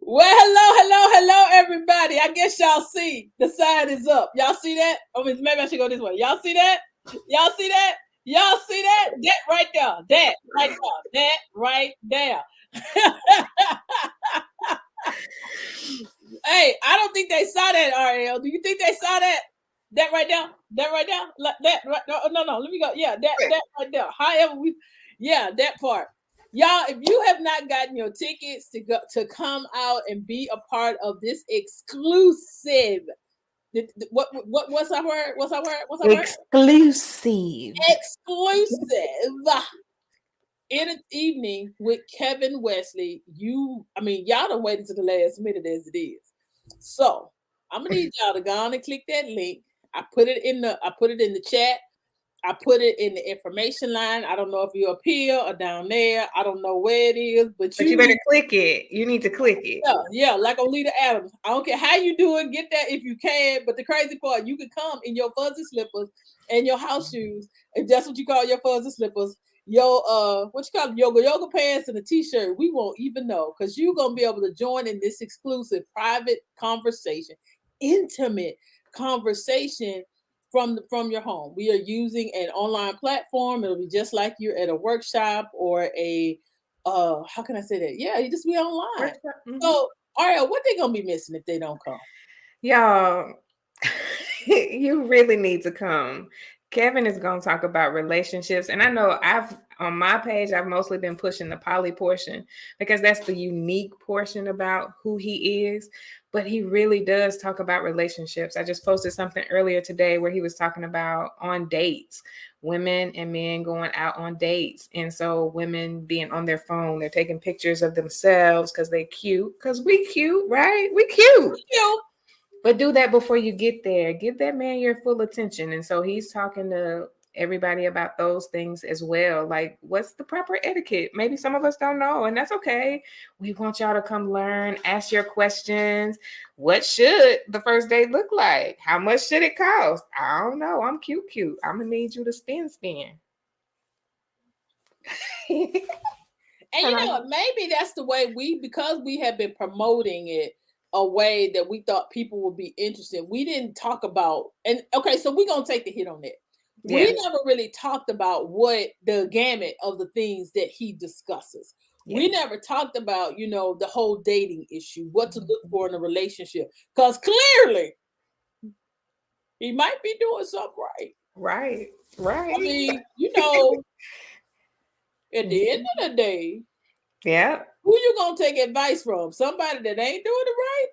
Well, hello, everybody. I guess y'all see the sign is up. Y'all see that? I mean, maybe I should go this way. Y'all see that? Y'all see that? Y'all see that? That right there. That right there. That right there. Hey, I don't think they saw that, RL. Do you think they saw that? That right there? That right there? That right? No. Let me go. Yeah, that right there. However, that part. Y'all, if you have not gotten your tickets to come out and be a part of this exclusive, what's our word? What's our word? What's our word? Exclusive. Exclusive in an evening with Kevin Wesley. Y'all don't wait until the last minute as it is. So I'm gonna need y'all to go on and click that link. I put it in the chat. I put it in the information line. I don't know if you're up here or down there. I don't know where it is, but you better click it. You need to click it. Yeah, like Olita Adams. I don't care how you do it. Get that if you can. But the crazy part, you can come in your fuzzy slippers and your house shoes, if that's what you call your fuzzy slippers. Your what you call yoga pants and a t-shirt. We won't even know because you're gonna be able to join in this exclusive private conversation, intimate conversation from your home. We are using an online platform. It'll be just like you're at a workshop or a how can I say that? Yeah, you just be online. Mm-hmm. So Ariel, what they gonna be missing if they don't come? Y'all, you really need to come. Kevin is going to talk about relationships. And I know on my page, I've mostly been pushing the poly portion because that's the unique portion about who he is. But he really does talk about relationships. I just posted something earlier today where he was talking about on dates, women and men going out on dates. And so women being on their phone, they're taking pictures of themselves because they're cute. Because we cute, right? We cute. Cute. But do that before you get there. Give that man your full attention. And so he's talking to everybody about those things as well. Like, what's the proper etiquette? Maybe some of us don't know, and that's okay. We want y'all to come learn, ask your questions. What should the first date look like? How much should it cost? I don't know. I'm cute. I'm going to need you to spin. And you know what? Maybe that's the way because we have been promoting it a way that we thought people would be interested. We didn't talk about, and okay, so we're gonna take the hit on that. We never really talked about what the gamut of the things that he discusses. We never talked about, the whole dating issue, what to look for in a relationship, because clearly he might be doing something right. Right. I mean, at the end of the day, who you gonna take advice from? Somebody that ain't doing it right,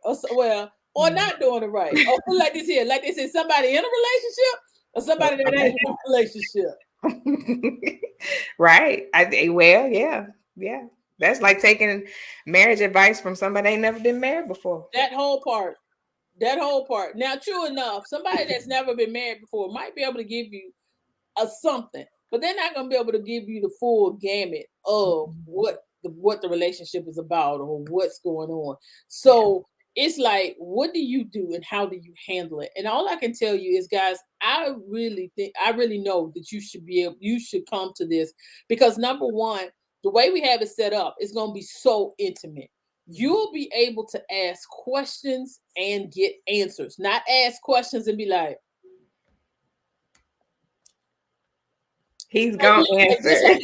or not doing it right, or like this here, like they said, somebody in a relationship or somebody that ain't in a relationship. Right. Yeah. That's like taking marriage advice from somebody ain't never been married before. That whole part. Now, true enough, somebody that's never been married before might be able to give you a something, but they're not going to be able to give you the full gamut of what the relationship is about or what's going on. So it's like, what do you do and how do you handle it? And all I can tell you is, guys, I really know that you should come to this because number one, the way we have it set up is going to be so intimate. You'll be able to ask questions and get answers, not ask questions and be like, he's gonna answer.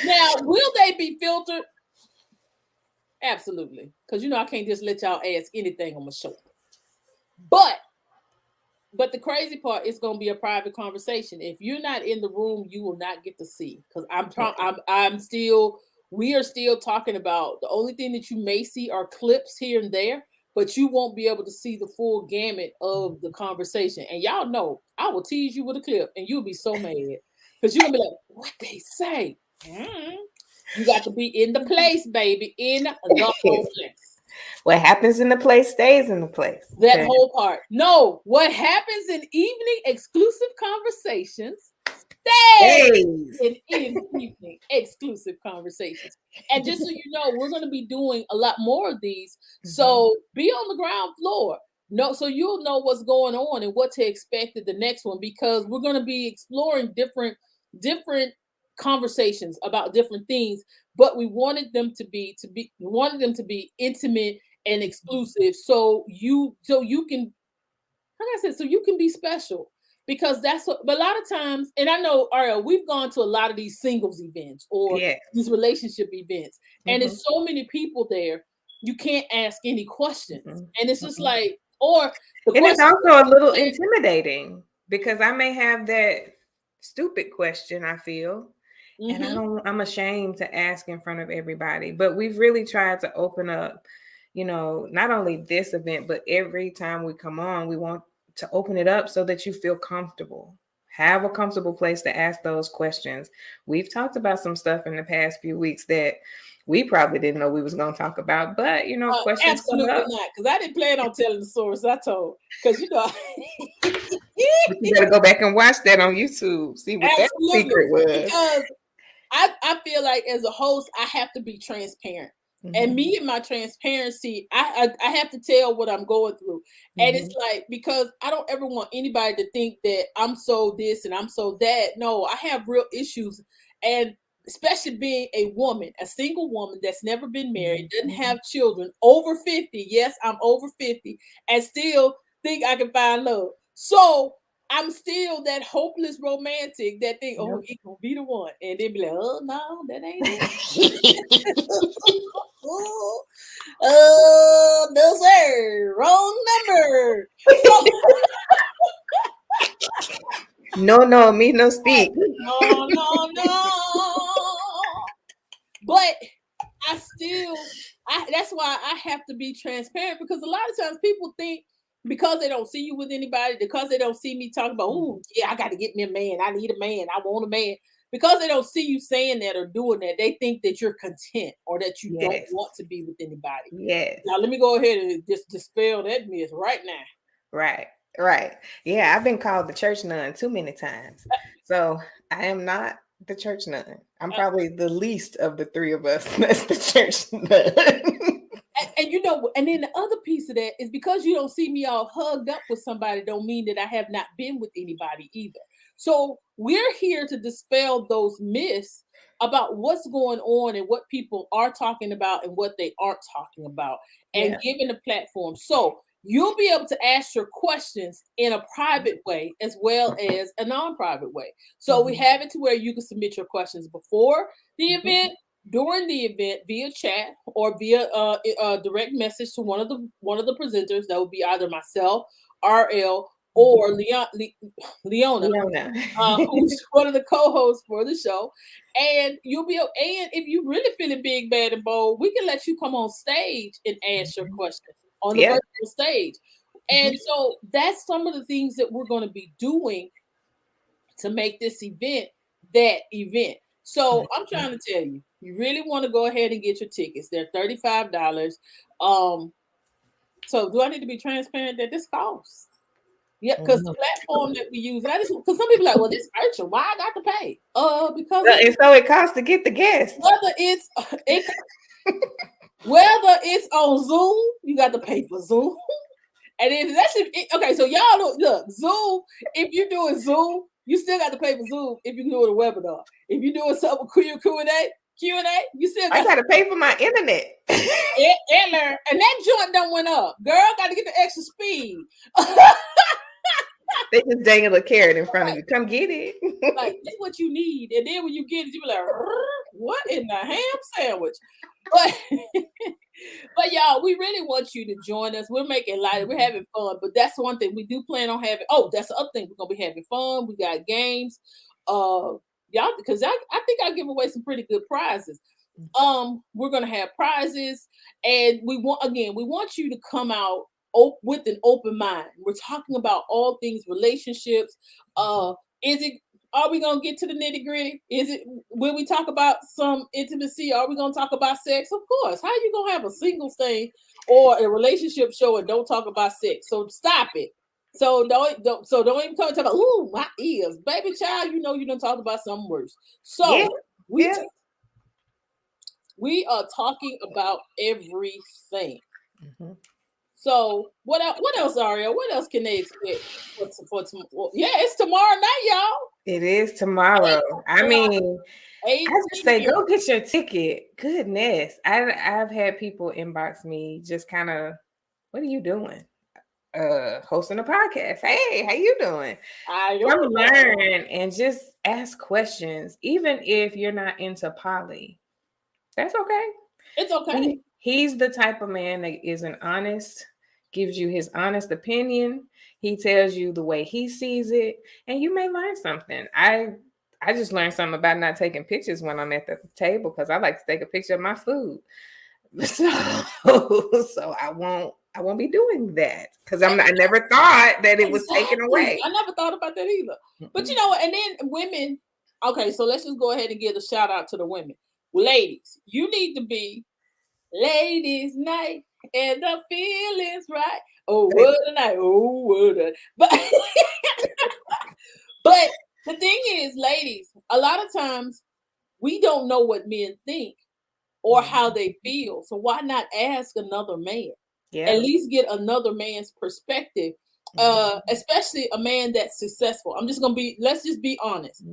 Now, will they be filtered? Absolutely. Because I can't just let y'all ask anything on my show. But the crazy part is going to be a private conversation. If you're not in the room, you will not get to see. Because we are still talking about the only thing that you may see are clips here and there, but you won't be able to see the full gamut of the conversation. And y'all know, I will tease you with a clip and you'll be so mad. Because you're going to be like, what they say? You got to be in the place, baby, in the whole place. What happens in the place stays in the place. That whole part. No, what happens in evening exclusive conversations stays in evening exclusive conversations. And just so you know, we're going to be doing a lot more of these. So be on the ground floor. So you'll know what's going on and what to expect at the next one, because we're going to be exploring different conversations about different things, but we wanted them to be we wanted them to be intimate and exclusive, so you can, like I said, so you can be special, because that's what. But a lot of times, and I know, Ariel, we've gone to a lot of these singles events or Yeah. these relationship events, and Mhm. it's so many people there. You can't ask any questions, Mhm. and it's just Mhm. like, or the And it's question. also a little intimidating because I may have that stupid question, I feel, and Mm-hmm. I'm ashamed to ask in front of everybody. But we've really tried to open up, not only this event, but every time we come on, we want to open it up so that you feel comfortable. Have a comfortable place to ask those questions. We've talked about some stuff in the past few weeks that we probably didn't know we was going to talk about, but questions come Absolutely up. not, because I didn't plan on telling the stories I told. Because But you gotta go back and watch that on YouTube. See what that absolutely, secret was. because I feel like as a host, I have to be transparent. And Mhm, me and my transparency, I have to tell what I'm going through. And it's mhm. like, because I don't ever want anybody to think that I'm so this and I'm so that. No, I have real issues. And especially being a woman, a single woman that's never been married, doesn't Mhm. have children, over 50. Yes, I'm over 50, and still think I can find love. So I'm still that hopeless romantic that think, oh, Yep. he gonna be the one, and then be like, oh no, that ain't it. Oh, no sir, wrong number. So No, me no speak. no, no, no. But I still, that's why I have to be transparent, because a lot of times people think, because they don't see you with anybody, because they don't see me talking about, oh yeah, I got to get me a man, I need a man, I want a man. Because they don't see you saying that or doing that, they think that you're content or that you don't Yes. want to be with anybody. Yes. Now let me go ahead and just dispel that myth right now. Right. Right. Yeah, I've been called the church nun too many times. So I am not the church nun. I'm Uh, probably the least of the three of us that's the church nun. and and then the other piece of that is, because you don't see me all hugged up with somebody, don't mean that I have not been with anybody either. So we're here to dispel those myths about what's going on and what people are talking about and what they aren't talking about, and Yeah. giving a platform. So you'll be able to ask your questions in a private way as well as a non-private way. So we Mhm. have it to where you can submit your questions before the Mhm. event, during the event, via chat, or via direct message to one of the presenters. That would be either myself, RL, or Leona, Leona. who's one of the co-hosts for the show. And you'll be, and if you really feeling big, bad, and bold, we can let you come on stage and ask your question on the Yeah. virtual stage. Mhm. And so that's some of the things that we're going to be doing to make this event that event. So I'm Mhm. trying to tell you, you really want to go ahead and get your tickets. They're $35. Um, so do I need to be transparent that this costs? Yeah, because the Mhm. platform that we use, and I just, because some people are like, well, this virtual, why I got to pay? Because Well, and so it costs to get the guests. whether it's it, whether it's on Zoom, you got to pay for Zoom. And if that's okay, so y'all look Zoom. If you're doing Zoom, you still got to pay for Zoom. If you're doing a webinar, if you're doing something Q&A, you still I got to gotta pay for my internet. learn. And that joint done went up. Girl, got to get the extra speed. They just dangle a carrot in front of you. Come get it. Like, this what you need. And then when you get it, you be like, what in the ham sandwich? But but y'all, we really want you to join us. We're making light, we're having fun, but that's one thing we do plan on having. Oh, that's the other thing. We're gonna be having fun. We got games. Y'all, because I think I give away some pretty good prizes. We're gonna have prizes, and we want you to come out with an open mind. We're talking about all things relationships. Is it, are we gonna get to the nitty gritty? Is it, when we talk about some intimacy, are we gonna talk about sex? Of course. How you gonna have a singles thing or a relationship show and don't talk about sex? So stop it. So don't even come and talk about, ooh, my ears, baby child. You know you don't talk about something worse. Yeah, So we yeah. we are talking about everything. Mhm. So what else? What else, Aria? What else can they expect for tomorrow? Yeah, it's tomorrow night, y'all. It is tomorrow. I Well, mean, I just say, go get your ticket. Goodness. I've had people inbox me just kind of, what are you doing? Hosting a podcast. Hey, how you doing? Come learn and just ask questions, even if you're not into poly. That's okay. It's okay. He's the type of man that isn't honest, gives you his honest opinion. He tells you the way he sees it, and you may learn something. I just learned something about not taking pictures when I'm at the table because I like to take a picture of my food. So I won't be doing that because I never thought that it was taken away. I never thought about that either. But you know, and then women. Okay, so let's just go ahead and give a shout out to the women. Ladies, you need to be ladies' night and the feelings right. Oh, what a night! Oh, what a. But the thing is, ladies, a lot of times we don't know what men think or how they feel. So why not ask another man? Yeah. At least get another man's perspective, especially a man that's successful. Let's just be honest.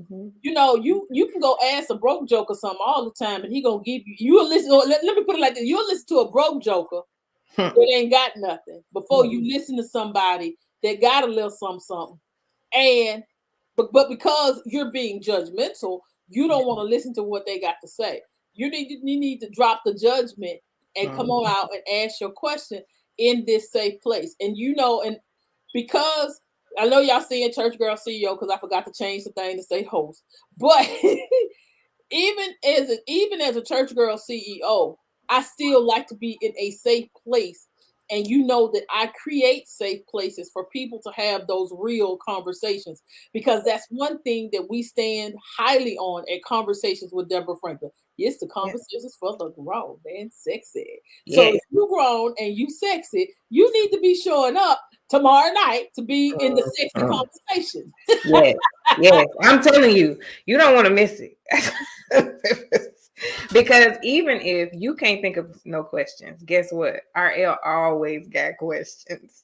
You know, you can go ask a broke joker something all the time and he gonna give you'll listen, let me put it like this, you'll listen to a broke joker that ain't got nothing before you listen to somebody that got a little something. And but because you're being judgmental, you don't want to listen to what they got to say. You need to drop the judgment and come on out and ask your question in this safe place. And you know, and because I know y'all seeing Church Girl CEO because I forgot to change the thing to say host, but even as a Church Girl CEO, I still like to be in a safe place. And you know that I create safe places for people to have those real conversations, because that's one thing that we stand highly on at Conversations with Deborah Franklin. It's the conversations for the grown and sexy. So if you're grown and you sexy, you need to be showing up tomorrow night to be in the sexy conversation. Yes. I'm telling you, you don't want to miss it. Because even if you can't think of no questions, guess what? RL always got questions.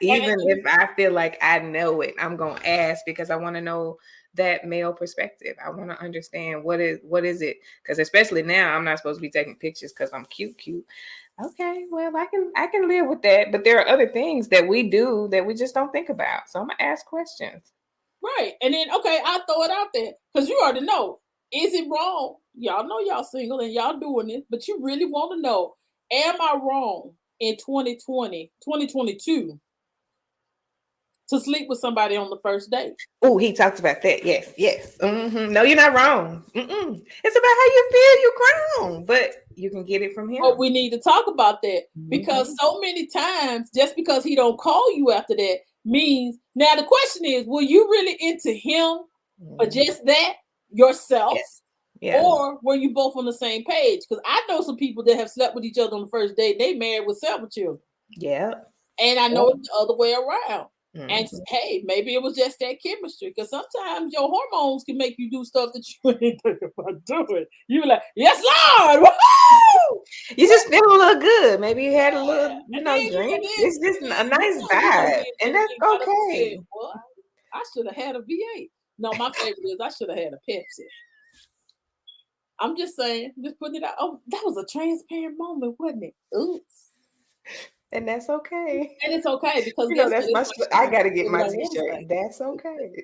Even if I feel like I know it, I'm going to ask because I want to know that male perspective. I want to understand what is it? Because especially now, I'm not supposed to be taking pictures because I'm cute. Okay, well, I can live with that. But there are other things that we do that we just don't think about. So I'm going to ask questions. Right. And then, okay, I'll throw it out there because you already know. Is it wrong? Y'all know y'all single and y'all doing it, but you really want to know, am I wrong in 2022 to sleep with somebody on the first date? Oh, he talks about that. Yes. No, you're not wrong. It's about how you feel. You're grown, but you can get it from him. But we need to talk about that because so many times, just because he don't call you after that means, now the question is, were you really into him for just that yourself? Or were you both on the same page? Because I know some people that have slept with each other on the first date. They married with several children. And I know it's the other way around. And hey, maybe it was just that chemistry. Because sometimes your hormones can make you do stuff that you ain't thinking about doing. You're like, yes, Lord! Woo-hoo! You just feel a little good. Maybe you had a little, drink. It's just a nice vibe. And that's okay. Well, I should have had a V8. No, my favorite is I should have had a Pepsi. I'm just saying, just putting it out. Oh, that was a transparent moment, wasn't it? Oops. And that's okay. And it's okay because that's my. I got to get my T-shirt. That's okay.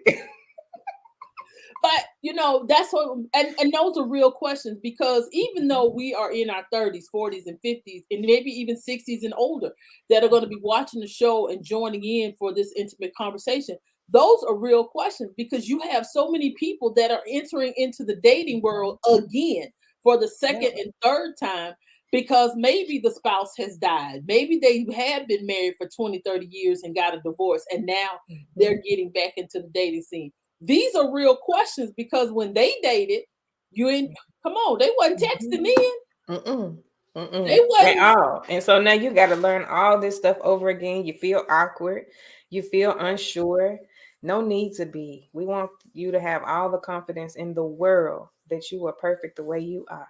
But that's what, and those are real questions, because even though we are in our 30s, 40s, and 50s, and maybe even 60s and older, that are going to be watching the show and joining in for this intimate conversation, those are real questions, because you have so many people that are entering into the dating world again for the second and third time, because maybe the spouse has died. Maybe they have been married for 20, 30 years and got a divorce, and now they're getting back into the dating scene. These are real questions, because when they dated, come on, they wasn't texting in. They wasn't at all. And so now you got to learn all this stuff over again. You feel awkward. You feel unsure. No need to be. We want you to have all the confidence in the world that you are perfect the way you are.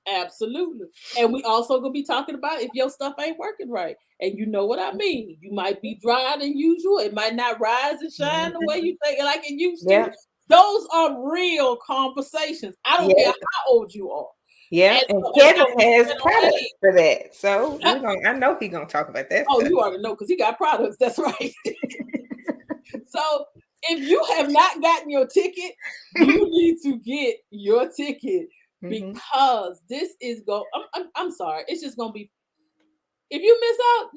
Absolutely. And we also gonna be talking about if your stuff ain't working right. And you know what I mean. You might be drier than usual. It might not rise and shine the way you think like it used to. Those are real conversations. I don't care how old you are. Yeah, And and so, and Kevin not has depending on products age. for that. So I know he's gonna talk about that Oh, stuff. you already know because he got products. That's right. So if you have not gotten your ticket, you need to get your ticket Mhm. because this is I'm sorry. It's just gonna be if you miss out,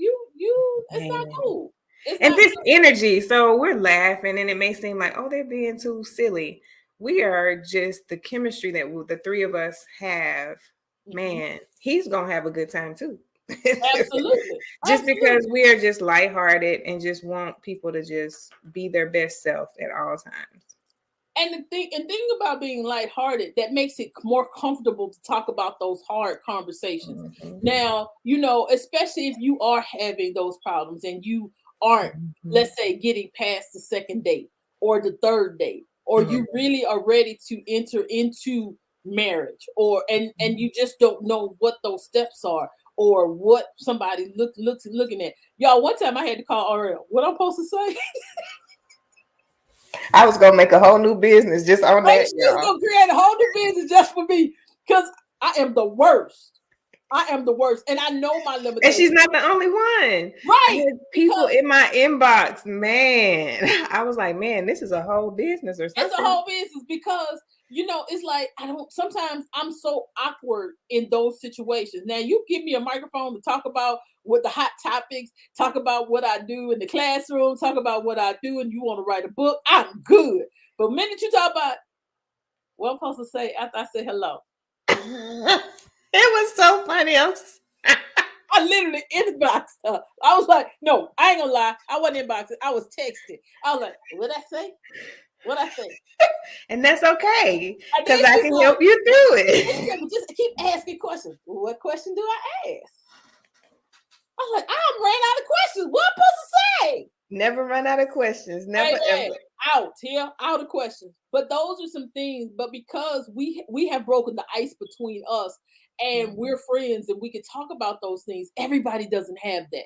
it's not Man. cool. It's And not this cool. energy, so we're laughing, and it may seem like, oh, they're being too silly. We are just the chemistry that the three of us have. Mhm. Man, he's gonna have a good time too. Absolutely. Just because Absolutely. we are just lighthearted and just want people to just be their best self at all times. And the thing about being lighthearted that makes it more comfortable to talk about those hard conversations. Mhm. Now, especially if you are having those problems and you aren't, Mhm. let's say, getting past the second date or the third date, or Mhm. you really are ready to enter into marriage, or and you just don't know what those steps are or what somebody looking at. Y'all, one time I had to call RL. What I'm supposed to say? I was gonna make a whole new business just on Right? that, She's y'all. gonna create a whole new business just for me because I am the worst. I am the worst, and I know my And she's limitations. not the only one. I Right? had people Because in my inbox, man. I was like, man, this is a whole business or it's a something. whole business. Because it's like I don't. Sometimes I'm so awkward in those situations. Now you give me a microphone to talk about what the hot topics, talk about what I do in the classroom, talk about what I do, and you want to write a book. I'm good. But the minute you talk about what I'm supposed to say after I say hello. It was so funny. I literally inboxed her. I was like, no, I ain't gonna lie. I wasn't inboxing. I was texting. I was like, what I say? What I say? And that's okay And then because I she's can like, help you through then she it. said, but just keep asking questions. Well, what question do I ask? I was like, I ran out of questions. What I'm supposed to say? Never run out of questions. Never Amen. ever. Out of questions. But those are some things. But because we have broken the ice between us and we're friends and we can talk about those things, everybody doesn't have that.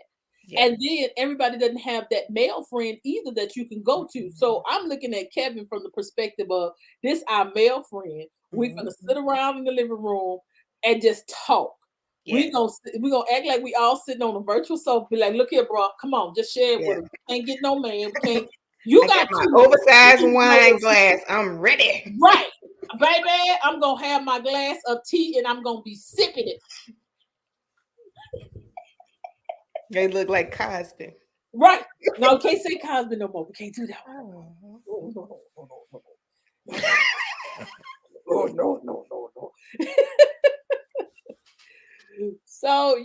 Yeah. And then everybody doesn't have that male friend either that you can go to. So I'm looking at Kevin from the perspective of this our male friend. We're gonna sit around in the living room and just talk. Yeah. We gonna act like we all sitting on a virtual sofa. Be like, look here, bro. Come on, just share it Yeah. with us. We can't get no man. We can't. You I got got my 2 minutes. You oversized need to know wine what's glass. I'm ready. right, baby. I'm gonna have my glass of tea and I'm gonna be sipping it. They look like Cosby. Right. No, we can't say Cosby no more. We can't do that. Oh. Oh, no. Oh, no. So,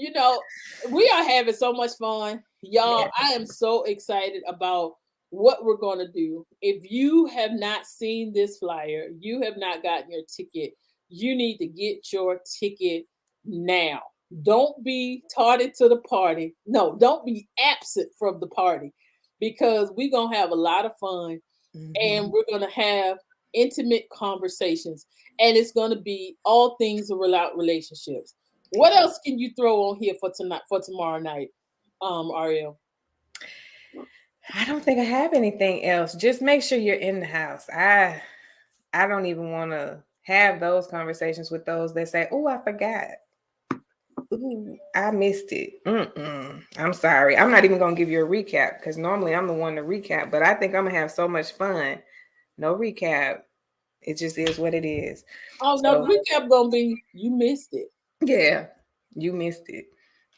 we are having so much fun. Y'all, Yeah. I am so excited about what we're going to do. If you have not seen this flyer, you have not gotten your ticket, you need to get your ticket now. Don't be tardy to the party. No, don't be absent from the party because we're going to have a lot of fun and Mhm. we're going to have intimate conversations and it's going to be all things about relationships. What else can you throw on here for tonight, for tomorrow night, Ariel? I don't think I have anything else. Just make sure you're in the house. I don't even want to have those conversations with those that say, "Oh, I forgot. Ooh, I missed it." I'm sorry. I'm not even gonna give you a recap because normally I'm the one to recap, but I think I'm gonna have so much fun. No recap. It just is what it is. Oh no, So the recap gonna be you missed it. yeah, you missed it.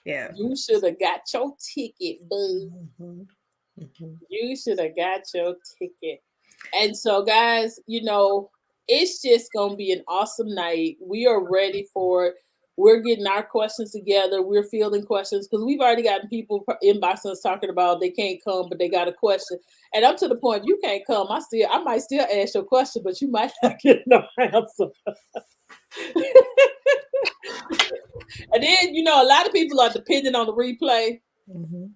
Yeah. You should have got your ticket, boo. Mhm. Mhm. You should have got your ticket. And so, guys, it's just gonna be an awesome night. We are ready for it. We're getting our questions together. We're fielding questions because we've already gotten people inboxing us talking about they can't come, but they got a question. And I'm to the point, if you can't come, I might still ask your question, but you might not get no answer. And then, a lot of people are depending on the replay. Mhm.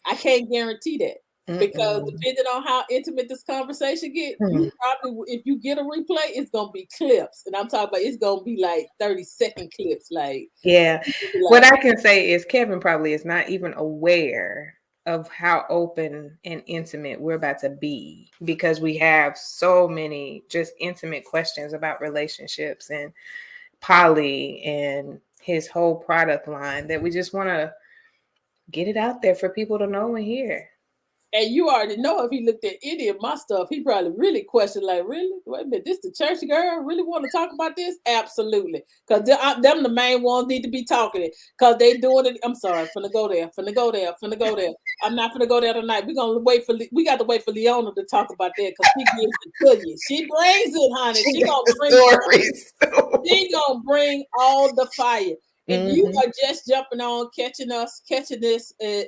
I can't guarantee that because Mm-mm. depending on how intimate this conversation get, Hmm. you probably, if you get a replay, it's gonna be clips, and I'm talking about it's gonna be like 30-second clips. Like, Yeah. you be What like, I can say is Kevin probably is not even aware of how open and intimate we're about to be, because we have so many just intimate questions about relationships and Polly and his whole product line that we just want to get it out there for people to know and hear. And you already know if he looked at any of my stuff, he probably really questioned, like, really? Wait a minute, this the church girl really want to talk about this? Absolutely. Because them the main ones need to be talking it. Because they doing it. I'm sorry, finna go there, finna go there, finna go there. I'm not finna go there tonight. We got to wait for Leona to talk about that because she gives it to you. She brings it, honey. She She got gonna the bring stories. she gonna bring all the fire. If you Mhm. are just jumping on, catching this, and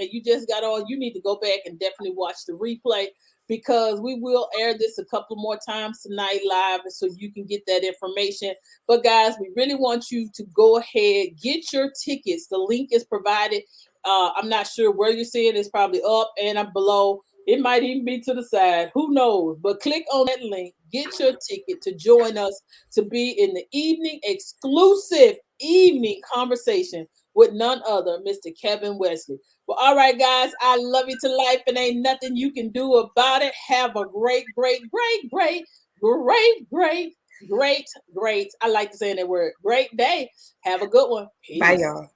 you just got on, you need to go back and definitely watch the replay because we will air this a couple more times tonight live so you can get that information. But guys, we really want you to go ahead, get your tickets. The link is provided. I'm not sure where you see it. It's probably up and up below. It might even be to the side. Who knows? But click on that link. Get your ticket to join us to be in the exclusive evening conversation with none other, Mr. Kevin Wesley. Well, all right, guys, I love you to life and ain't nothing you can do about it. Have a great, I like to say that word, great day. Have a good one. Bye, Peace. y'all.